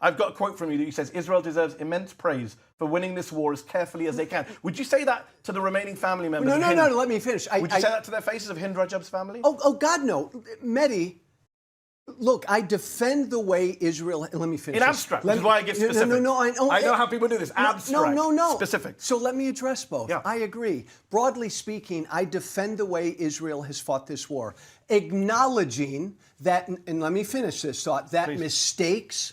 I've got a quote from you that says, Israel deserves immense praise for winning this war as carefully as they can. Would you say that to the remaining family members? No, let me finish. Would you say that to their faces of Hind Rajab's family? Oh, God, no. Mehdi, look, I defend the way Israel... Let me finish. In abstract, which is why I give specific. No, I know how people do this. Abstract. No. Specific. So let me address both. Yeah. I agree. Broadly speaking, I defend the way Israel has fought this war, acknowledging that, and let me finish this thought, that mistakes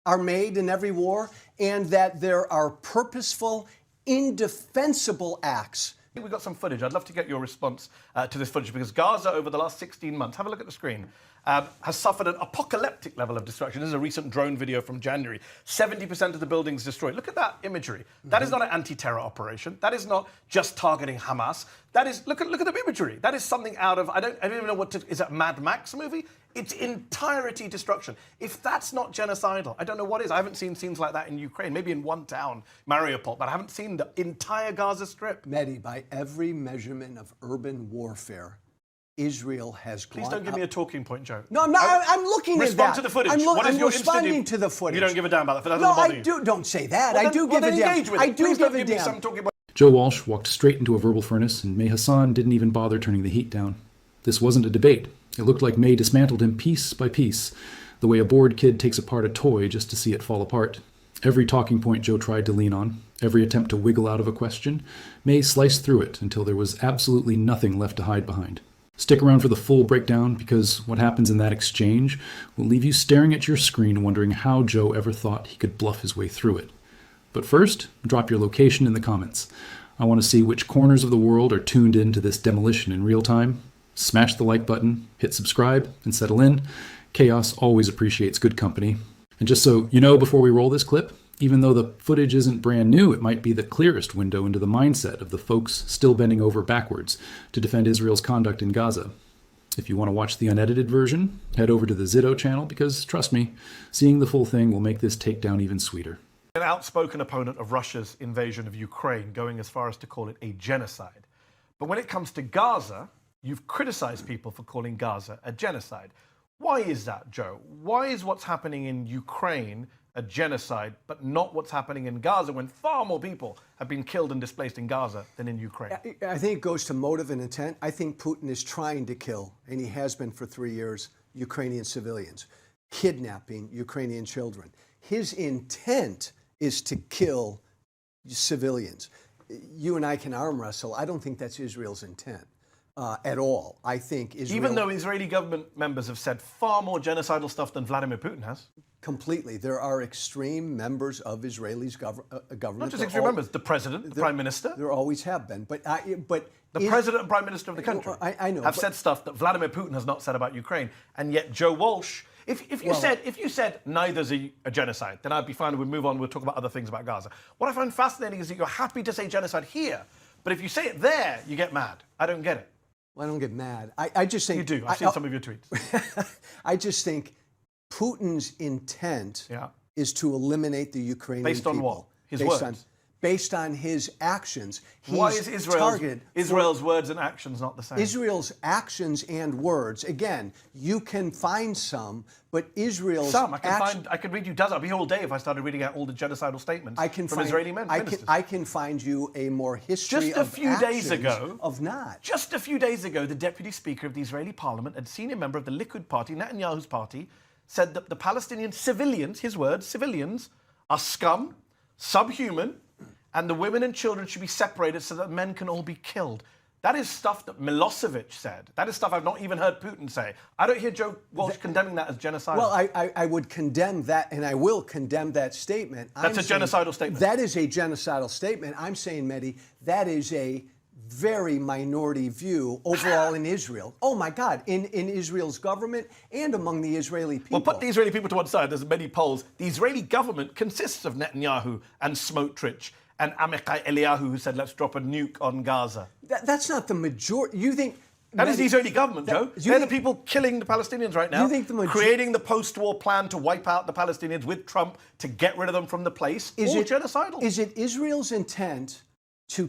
are made in every war and that there are purposeful, indefensible acts. We've got some footage. I'd love to get your response to this footage because Gaza, over the last 16 months, have a look at the screen, has suffered an apocalyptic level of destruction. This is a recent drone video from January. 70% of the buildings destroyed. Look at that imagery. That is not an anti-terror operation. That is not just targeting Hamas. That is, look at the imagery. That is something out of, I don't even know is it a Mad Max movie? It's entirety destruction. If that's not genocidal, I don't know what is. I haven't seen scenes like that in Ukraine, maybe in one town, Mariupol, but I haven't seen the entire Gaza Strip. Mehdi, by every measurement of urban warfare, Israel has gone. Please don't give me a talking point, Joe. No, I'm not. I'm looking at that. Respond to the footage. I'm responding to the footage. You don't give a damn about that. No, I do. Don't say that. I do give a damn. I do give a damn. Joe Walsh walked straight into a verbal furnace, and Mehdi Hassan didn't even bother turning the heat down. This wasn't a debate. It looked like May dismantled him piece by piece, the way a bored kid takes apart a toy just to see it fall apart. Every talking point Joe tried to lean on, every attempt to wiggle out of a question, May sliced through it until there was absolutely nothing left to hide behind. Stick around for the full breakdown, because what happens in that exchange will leave you staring at your screen wondering how Joe ever thought he could bluff his way through it. But first, drop your location in the comments. I want to see which corners of the world are tuned into this demolition in real time. Smash the like button, hit subscribe, and settle in. Chaos always appreciates good company. And just so you know before we roll this clip, even though the footage isn't brand new, it might be the clearest window into the mindset of the folks still bending over backwards to defend Israel's conduct in Gaza. If you want to watch the unedited version, head over to the Zitto channel because, trust me, seeing the full thing will make this takedown even sweeter. An outspoken opponent of Russia's invasion of Ukraine, going as far as to call it a genocide. But when it comes to Gaza, you've criticized people for calling Gaza a genocide. Why is that, Joe? Why is what's happening in Ukraine a genocide, but not what's happening in Gaza when far more people have been killed and displaced in Gaza than in Ukraine? I think it goes to motive and intent. I think Putin is trying to kill, and he has been for 3 years, Ukrainian civilians, kidnapping Ukrainian children. His intent is to kill civilians. You and I can arm wrestle. I don't think that's Israel's intent. At all. I think Israel... Even though Israeli government members have said far more genocidal stuff than Vladimir Putin has. Completely. There are extreme members of Israel's government. Not just extreme members. The president, the prime minister. There always have been. But the president and prime minister of the country I know, have said stuff that Vladimir Putin has not said about Ukraine. And yet Joe Walsh... If you said neither's a genocide, then I'd be fine. We'd move on. We'll talk about other things about Gaza. What I find fascinating is that you're happy to say genocide here, but if you say it there, you get mad. I don't get it. Well, I don't get mad. I just think... You do. I've seen some of your tweets. I just think Putin's intent is to eliminate the Ukrainian people. Based on what? His words? Based on his actions. Why is Israel's words and actions not the same? Israel's actions and words, again, you can find some, but Israel's... I could read you dozens. I'd be here all day if I started reading out all the genocidal statements from Israeli ministers. I can find you a more history Just a few days ago, Just a few days ago, the deputy speaker of the Israeli parliament and senior member of the Likud party, Netanyahu's party, said that the Palestinian civilians, his words, civilians, are scum, subhuman, and the women and children should be separated so that men can all be killed. That is stuff that Milosevic said. That is stuff I've not even heard Putin say. I don't hear Joe Walsh condemning that as genocidal. Well, I would condemn that, and I will condemn that statement. That's a genocidal statement. That is a genocidal statement. I'm saying, Mehdi, that is a very minority view overall in Israel. Oh, my God, in Israel's government and among the Israeli people. Well, put the Israeli people to one side. There's many polls. The Israeli government consists of Netanyahu and Smotrich and Amichai Eliyahu, who said, let's drop a nuke on Gaza. That's not the majority. You think... That is the Israeli government, Joe. They're the people killing the Palestinians right now, creating the post-war plan to wipe out the Palestinians with Trump to get rid of them from the place. All genocidal. Is it Israel's intent to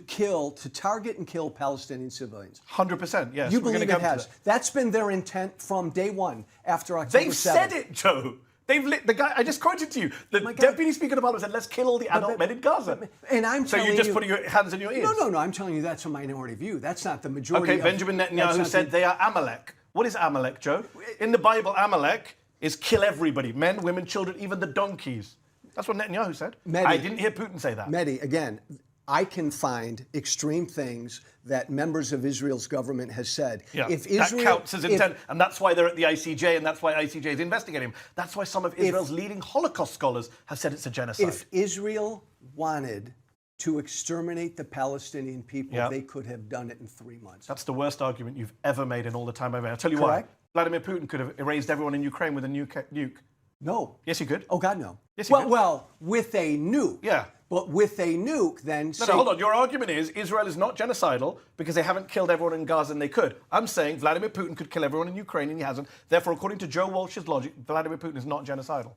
target and kill Palestinian civilians? 100%, yes. You believe it has? That's been their intent from day one after October 7th. They've said it, Joe. The guy I just quoted to you. The deputy speaker of parliament said, "Let's kill all the adult men in Gaza." And I'm so telling you just put your hands in your ears. No. I'm telling you that's a minority view. That's not the majority. Okay, Benjamin Netanyahu said they are Amalek. What is Amalek, Joe? In the Bible, Amalek is kill everybody: men, women, children, even the donkeys. That's what Netanyahu said. Mehdi, I didn't hear Putin say that. Mehdi, again, I can find extreme things that members of Israel's government has said. Yeah, if Israel, that counts as intent, and that's why they're at the ICJ, and that's why ICJ is investigating him. That's why some of Israel's leading Holocaust scholars have said it's a genocide. If Israel wanted to exterminate the Palestinian people, they could have done it in 3 months. That's the worst argument you've ever made in all the time I've made. I'll tell you Correct. why. Vladimir Putin could have erased everyone in Ukraine with a nuke. No. Yes, he could. Oh, God, no. Yes, he could. Well, with a nuke. Yeah. But with a nuke, then... No, hold on. Your argument is Israel is not genocidal because they haven't killed everyone in Gaza and they could. I'm saying Vladimir Putin could kill everyone in Ukraine and he hasn't. Therefore, according to Joe Walsh's logic, Vladimir Putin is not genocidal.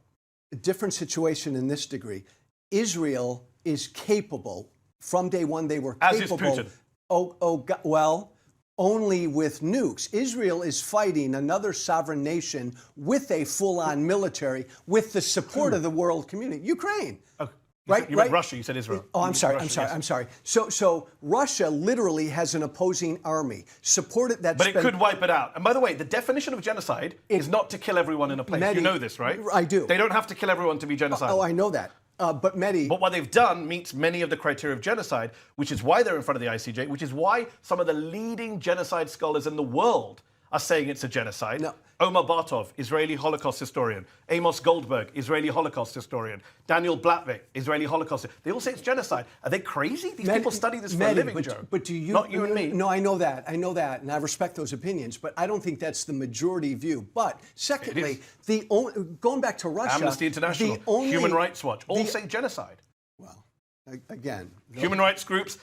A different situation in this degree. Israel is capable. From day one, they were capable. As is Putin. Well, only with nukes. Israel is fighting another sovereign nation with a full-on military, with the support of the world community. Ukraine. Okay. Right, you meant Russia, you said Israel. Oh, I'm sorry. Russia, I'm sorry. So Russia literally has an opposing army supported that. But it could wipe it out. And by the way, the definition of genocide is not to kill everyone in a place. Mehdi, you know this, right? I do. They don't have to kill everyone to be genocidal. Oh, I know that. But Mehdi... But what they've done meets many of the criteria of genocide, which is why they're in front of the ICJ, which is why some of the leading genocide scholars in the world are saying it's a genocide. No. Omar Bartov, Israeli Holocaust historian. Amos Goldberg, Israeli Holocaust historian. Daniel Blatvick, Israeli Holocaust. They all say it's genocide. Are they crazy? These people study this for a living, Joe. But do you... Not you and me. No, I know that, and I respect those opinions, but I don't think that's the majority view. But secondly, going back to Russia... Amnesty International, Human Rights Watch, all say genocide. Well, again... Human rights groups...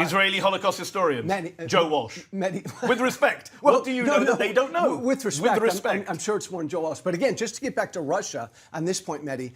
Israeli Holocaust historians, Joe Walsh. With respect. What do you know that they don't know? With respect. With respect. I'm sure it's more than Joe Walsh. But again, just to get back to Russia on this point, Mehdi,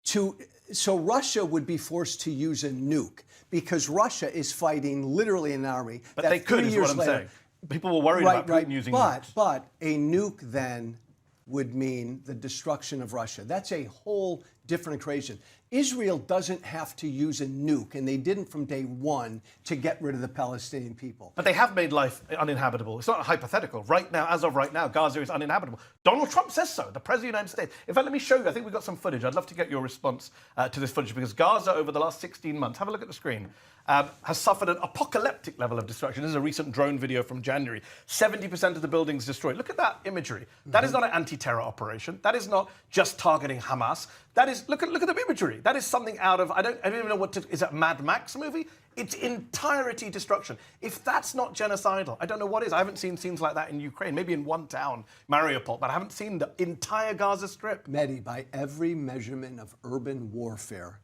so Russia would be forced to use a nuke because Russia is fighting literally an army. But they could, is what I'm saying. People were worried about Putin using nukes. But a nuke then would mean the destruction of Russia. That's a whole different equation. Israel doesn't have to use a nuke, and they didn't from day one, to get rid of the Palestinian people. But they have made life uninhabitable. It's not hypothetical. Right now, as of right now, Gaza is uninhabitable. Donald Trump says so, the President of the United States. In fact, let me show you. I think we've got some footage. I'd love to get your response to this footage, because Gaza, over the last 16 months, have a look at the screen, has suffered an apocalyptic level of destruction. This is a recent drone video from January. 70% of the buildings destroyed. Look at that imagery. That is not an anti-terror operation. That is not just targeting Hamas. That is, look at the imagery. That is something out of, I don't even know what to, is it a Mad Max movie? It's entirety destruction. If that's not genocidal, I don't know what is. I haven't seen scenes like that in Ukraine, maybe in one town, Mariupol, but I haven't seen the entire Gaza Strip. Mehdi, by every measurement of urban warfare,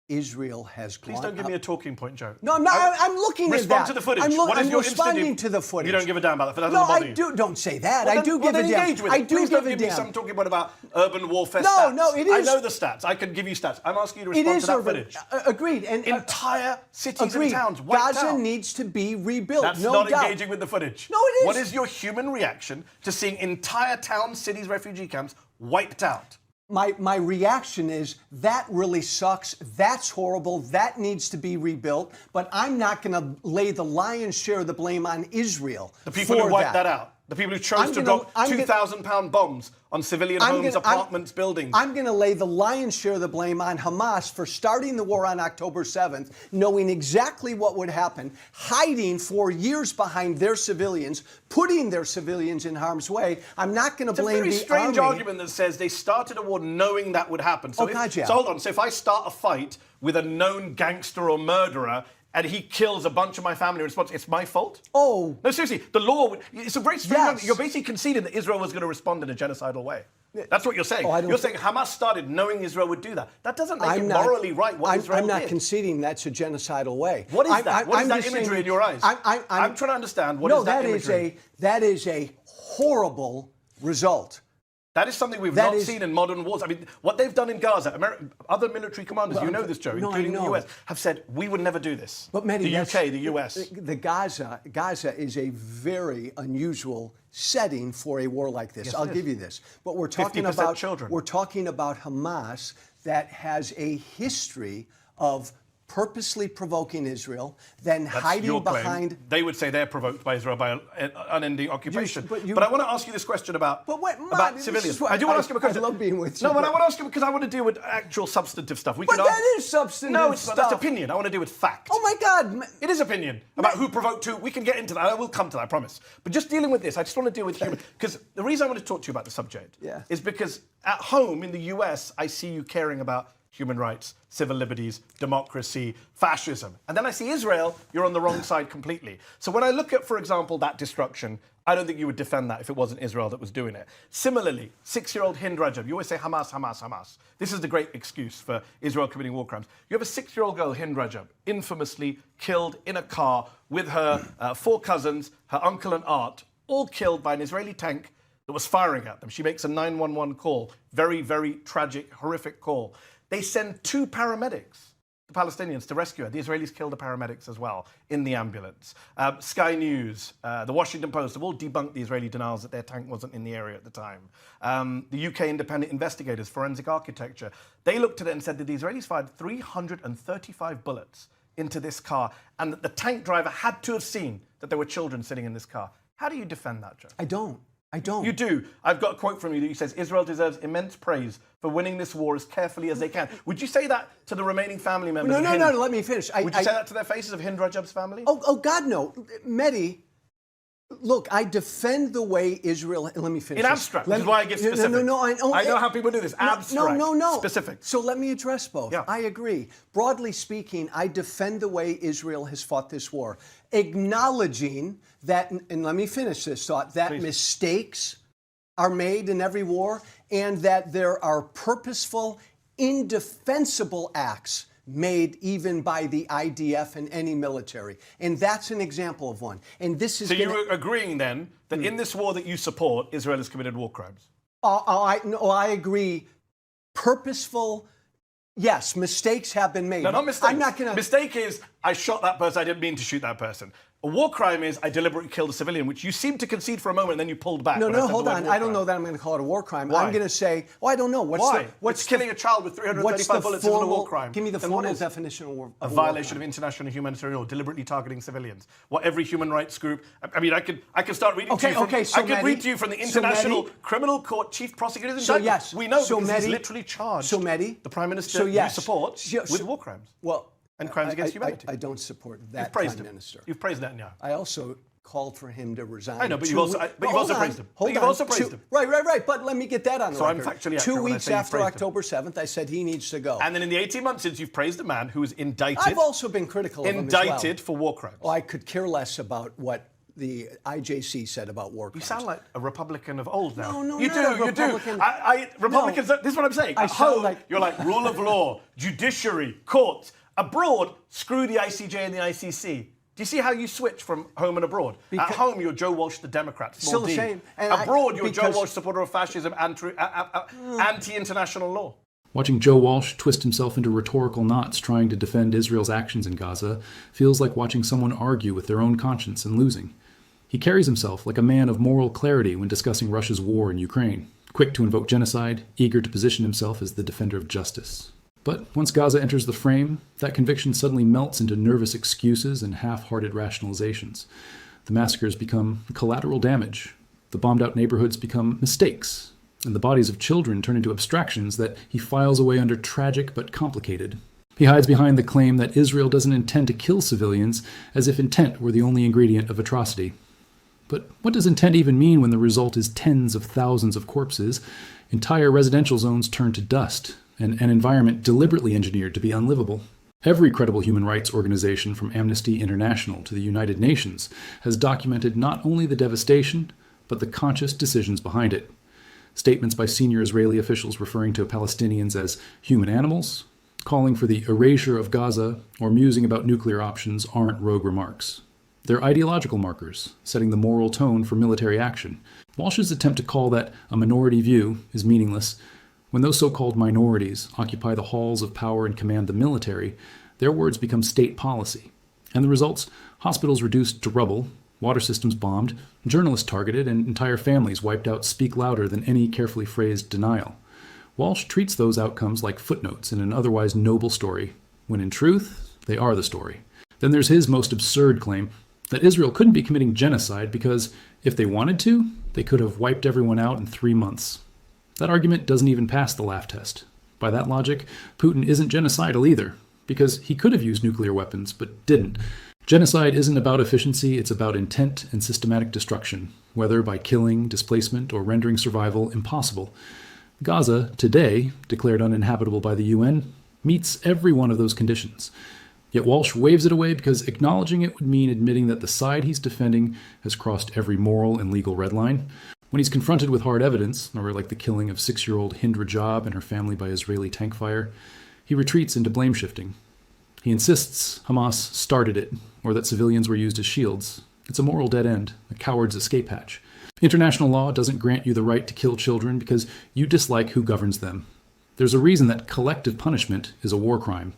Israel has gone... Please don't give me a talking point, Joe. No, I'm not. I'm looking at that. Respond to the footage. I'm responding to the footage. You don't give a damn about that. That No, bother I you. do. Don't say that. Well, I do give a damn. Engage with it. I do Please give don't a give me damn. some talking about urban warfare stats. No, it is. I know the stats. I can give you stats. I'm asking you to It respond is to that urban. footage. Agreed. And entire cities agreed. and towns wiped Gaza out. needs to be rebuilt. That's no not doubt. engaging with the footage. No, it is. What is your human reaction to seeing entire towns, cities, refugee camps wiped out? My reaction is that really sucks. That's horrible. That needs to be rebuilt. But I'm not going to lay the lion's share of the blame on Israel. The people who wiped that out. The people who chose to drop 2,000-pound bombs on civilian homes, apartments, buildings. I'm going to lay the lion's share of the blame on Hamas for starting the war on October 7th, knowing exactly what would happen, hiding for years behind their civilians, putting their civilians in harm's way. I'm not going to blame the army. It's a very strange argument that says they started a war knowing that would happen. So yeah. So hold on. So if I start a fight with a known gangster or murderer, and he kills a bunch of my family in response, it's my fault? Oh. No, seriously, the law would... It's a very strange argument. Yes. You're basically conceding that Israel was going to respond in a genocidal way. That's what you're saying. You're saying Hamas started knowing Israel would do that. That doesn't make it morally right what Israel did. I'm not conceding that's a genocidal way. What is that? What is that imagery in your eyes? I'm trying to understand what is that imagery. That is a horrible result. That is something we've That not is- seen in modern wars. I mean, what they've done in Gaza, other military commanders, you know this, Joe, no, I including the know. US, have said, we would never do this. But Mehdi, the that's- UK, the US. The Gaza is a very unusual setting for a war like this. Yes, I'll it is. give you this. But we're talking 50% about children. We're talking about Hamas that has a history of purposely provoking Israel, then That's hiding your claim. behind. They would say they're provoked by Israel by an unending occupation. but But I want to ask you this question about This civilians. is why I do want to ask you a question. I love being with you. No, but I want to ask you because I want to deal with actual substantive stuff. But that is substantive No, it's not. stuff. That's opinion. I want to deal with fact. Oh my God! It is opinion about who provoked who. We can get into that. I will come to that, I promise. But just dealing with this, I just want to deal with human. Because the reason I want to talk to you about the subject is because at home in the US, I see you caring about human rights, civil liberties, democracy, fascism. And then I see Israel, you're on the wrong side completely. So when I look at, for example, that destruction, I don't think you would defend that if it wasn't Israel that was doing it. Similarly, 6-year-old Hind Rajab, you always say Hamas, Hamas, Hamas. This is the great excuse for Israel committing war crimes. You have a 6-year-old girl, Hind Rajab, infamously killed in a car with her 4 cousins, her uncle and aunt, all killed by an Israeli tank that was firing at them. She makes a 911 call. Very, very tragic, horrific call. They send 2 paramedics, the Palestinians, to rescue her. The Israelis killed the paramedics as well in the ambulance. Sky News, the Washington Post have all debunked the Israeli denials that their tank wasn't in the area at the time. The UK independent investigators, Forensic Architecture, they looked at it and said that the Israelis fired 335 bullets into this car and that the tank driver had to have seen that there were children sitting in this car. How do you defend that, Joe? I don't. You do. I've got a quote from you that says, Israel deserves immense praise for winning this war as carefully as they can. Would you say that to the remaining family members of Hind? No, let me finish. Would you say that to their faces of Hind Rajab's family? Oh, God, no. Mehdi, look, I defend the way Israel... Let me finish. In abstract, which is why I give specific. No, I know how people do this. Abstract. No. Specific. So let me address both. Yeah. I agree. Broadly speaking, I defend the way Israel has fought this war, acknowledging that, and let me finish this thought, that mistakes are made in every war and that there are purposeful, indefensible acts made even by the IDF and any military. And that's an example of one. And this is... So you're agreeing then that in this war that you support, Israel has committed war crimes? I agree. Purposeful... Yes, mistakes have been made. No, not mistakes. I'm not going to... Mistake is, I shot that person, I didn't mean to shoot that person. A war crime is, I deliberately killed a civilian, which you seem to concede for a moment, and then you pulled back. No, hold on. I don't know that I'm going to call it a war crime. Why? I'm going to say, I don't know. What's killing a child with 335 bullets isn't a war crime? Give me the Then formal what is? definition of war. A violation of international humanitarian law, deliberately targeting civilians. What every human rights group... I mean, I could start reading to you from... So I could read to you from the International Criminal Court Chief Prosecutor's indictment. Yes. We know because Mehdi, he's literally charged the Prime Minister yes. you support with war crimes. Well... And crimes against humanity. I don't support that You've praised Prime him. Minister. You've praised Netanyahu. I also called for him to resign. I know, but you've also praised him. Hold on. Right. But let me get that on the record. I'm factually accurate 2 when I weeks say you've after praised him. October 7th, I said he needs to go. And then in the 18 months since, you've praised a man who was indicted. I've also been critical of him as well. Indicted for war crimes. I could care less about what the IJC said about war crimes. You sound like a Republican of old now. No, you not do. a You do. Republican. Republicans. This is what I'm saying. At home, you're like rule of law, judiciary, courts. Abroad, screw the ICJ and the ICC. Do you see how you switch from home and abroad? At home, you're Joe Walsh, the Democrat. Still the same. Abroad, you're Joe Walsh, supporter of fascism, anti-international law. Watching Joe Walsh twist himself into rhetorical knots trying to defend Israel's actions in Gaza feels like watching someone argue with their own conscience and losing. He carries himself like a man of moral clarity when discussing Russia's war in Ukraine, quick to invoke genocide, eager to position himself as the defender of justice. But once Gaza enters the frame, that conviction suddenly melts into nervous excuses and half-hearted rationalizations. The massacres become collateral damage. The bombed-out neighborhoods become mistakes. And the bodies of children turn into abstractions that he files away under tragic but complicated. He hides behind the claim that Israel doesn't intend to kill civilians, as if intent were the only ingredient of atrocity. But what does intent even mean when the result is tens of thousands of corpses, entire residential zones turned to dust, and an environment deliberately engineered to be unlivable? Every credible human rights organization from Amnesty International to the United Nations has documented not only the devastation, but the conscious decisions behind it. Statements by senior Israeli officials referring to Palestinians as human animals, calling for the erasure of Gaza, or musing about nuclear options aren't rogue remarks. They're ideological markers, setting the moral tone for military action. Walsh's attempt to call that a minority view is meaningless. When those so-called minorities occupy the halls of power and command the military, their words become state policy. And the results? Hospitals reduced to rubble, water systems bombed, journalists targeted, and entire families wiped out speak louder than any carefully phrased denial. Walsh treats those outcomes like footnotes in an otherwise noble story, when in truth, they are the story. Then there's his most absurd claim that Israel couldn't be committing genocide because, if they wanted to, they could have wiped everyone out in 3 months. That argument doesn't even pass the laugh test. By that logic, Putin isn't genocidal either, because he could have used nuclear weapons, but didn't. Genocide isn't about efficiency, it's about intent and systematic destruction, whether by killing, displacement, or rendering survival impossible. Gaza, today, declared uninhabitable by the UN, meets every one of those conditions. Yet Walsh waves it away because acknowledging it would mean admitting that the side he's defending has crossed every moral and legal red line. When he's confronted with hard evidence, or like the killing of 6-year-old Hind Rajab and her family by Israeli tank fire, he retreats into blame shifting. He insists Hamas started it, or that civilians were used as shields. It's a moral dead end, a coward's escape hatch. International law doesn't grant you the right to kill children because you dislike who governs them. There's a reason that collective punishment is a war crime,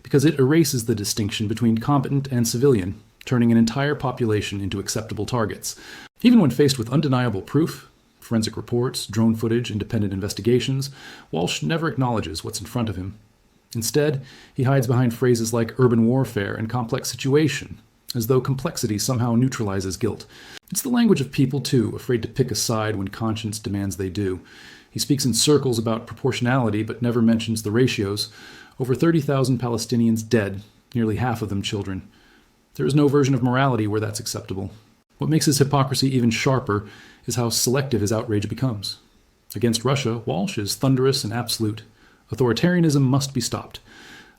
because it erases the distinction between combatant and civilian, turning an entire population into acceptable targets. Even when faced with undeniable proof, forensic reports, drone footage, independent investigations, Walsh never acknowledges what's in front of him. Instead, he hides behind phrases like urban warfare and complex situation, as though complexity somehow neutralizes guilt. It's the language of people, too, afraid to pick a side when conscience demands they do. He speaks in circles about proportionality, but never mentions the ratios. Over 30,000 Palestinians dead, nearly half of them children. There is no version of morality where that's acceptable. What makes his hypocrisy even sharper is how selective his outrage becomes. Against Russia, Walsh is thunderous and absolute. Authoritarianism must be stopped.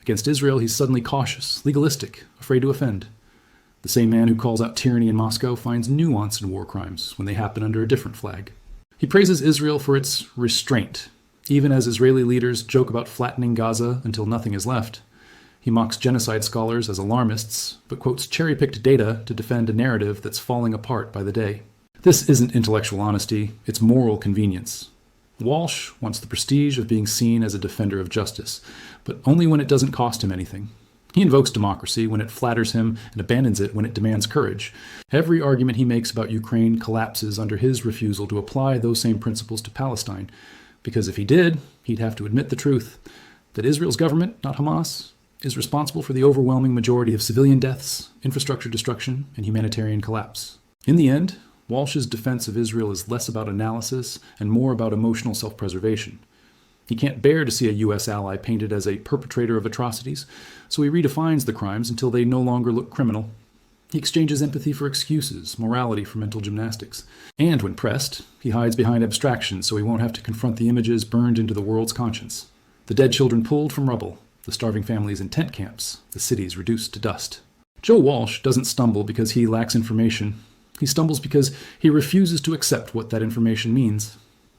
Against Israel, he's suddenly cautious, legalistic, afraid to offend. The same man who calls out tyranny in Moscow finds nuance in war crimes when they happen under a different flag. He praises Israel for its restraint, even as Israeli leaders joke about flattening Gaza until nothing is left. He mocks genocide scholars as alarmists, but quotes cherry-picked data to defend a narrative that's falling apart by the day. This isn't intellectual honesty, it's moral convenience. Walsh wants the prestige of being seen as a defender of justice, but only when it doesn't cost him anything. He invokes democracy when it flatters him and abandons it when it demands courage. Every argument he makes about Ukraine collapses under his refusal to apply those same principles to Palestine. Because if he did, he'd have to admit the truth, that Israel's government, not Hamas, is responsible for the overwhelming majority of civilian deaths, infrastructure destruction, and humanitarian collapse. In the end, Walsh's defense of Israel is less about analysis and more about emotional self-preservation. He can't bear to see a U.S. ally painted as a perpetrator of atrocities, so he redefines the crimes until they no longer look criminal. He exchanges empathy for excuses, morality for mental gymnastics. And when pressed, he hides behind abstraction so he won't have to confront the images burned into the world's conscience. The dead children pulled from rubble, the starving families in tent camps, the cities reduced to dust. Joe Walsh doesn't stumble because he lacks information. He stumbles because he refuses to accept what that information means.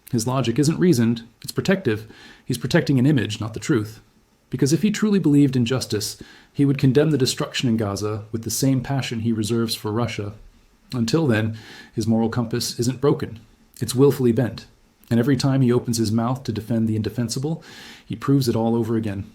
His logic isn't reasoned, it's protective. He's protecting an image, not the truth. Because if he truly believed in justice, he would condemn the destruction in Gaza with the same passion he reserves for Russia. Until then, his moral compass isn't broken. It's willfully bent. And every time he opens his mouth to defend the indefensible, he proves it all over again.